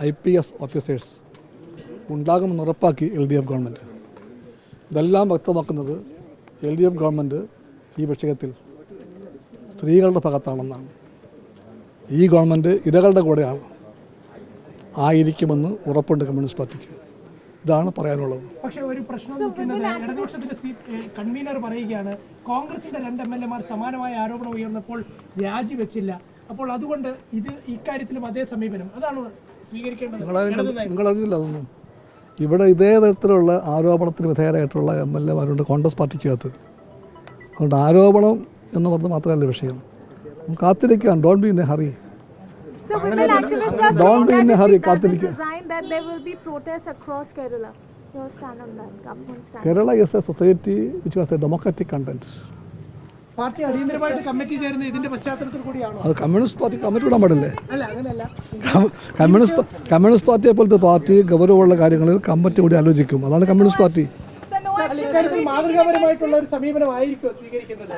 IPS officers ഉണ്ടാകുമെന്ന് ഉറപ്പാക്കി LDF government. ഇതെല്ലാം വ്യക്തമാക്കുന്നത് LDF ഗവൺമെൻറ് ഈ വിഷയത്തിൽ സ്ത്രീകളുടെ ഭാഗത്താണെന്നാണ്. ഈ ഗവൺമെൻറ് ഇരകളുടെ കൂടെയാണ് ആയിരിക്കുമെന്ന് ഉറപ്പുണ്ട് കമ്മ്യൂണിസ്റ്റ് പാർട്ടിക്ക്. ഇതാണ് പറയാനുള്ളത്. പക്ഷേ ഒരു പ്രശ്നം നിൽക്കുന്നത് ഇടതുപക്ഷത്തിന്റെ കൺവീനർ പറയുകയാണ്, കോൺഗ്രസിന്റെ 2 MLA-മാർ സമാനമായ ആരോപണം ഉയർന്നപ്പോൾ രാജിവെച്ചില്ല. അപ്പോൾ അതുകൊണ്ട് ഇക്കാര്യത്തിലും അതേ സമീപനം അതാണ് സ്വീകരിക്കേണ്ടത്. നിങ്ങളറിയില്ല അതൊന്നും. ഇവിടെ ഇതേ തരത്തിലുള്ള ആരോപണത്തിന് വിധേയരായിട്ടുള്ള MLA-മാരുണ്ട് കോൺഗ്രസ് പാർട്ടിക്കകത്ത്. അതുകൊണ്ട് ആരോപണം എന്ന് പറഞ്ഞത് മാത്രമല്ല വിഷയം. കാത്തിരിക്കാം. Don't be in A hurry. Don't be in a hurry. That there will be protests across Kerala. Your stand on that. Government stand. Kerala is a society which has a democratic content. Party അടിയന്തരമായിട്ട് committee ചേരുന്ന ഇതിന്റെ പശ്ചാത്തലത്തിൽ കൂടിയാണ്. അത് communist party committee വിടാൻ പാടില്ലേ? അല്ല, അങ്ങനെയല്ല. കമ്മ്യൂണിസ്റ്റ് പാർട്ടിയെ പോലത്തെ പാർട്ടി ഗൗരവമുള്ള കാര്യങ്ങളിൽ കമ്മിറ്റി കൂടി ആലോചിക്കും. അതാണ് കമ്മ്യൂണിസ്റ്റ് പാർട്ടി. ഇക്കാര്യത്തിൽ മാതൃകാപരമായിട്ടുള്ള ഒരു സമീപനമായിരിക്കും സ്വീകരിക്കുന്നത്.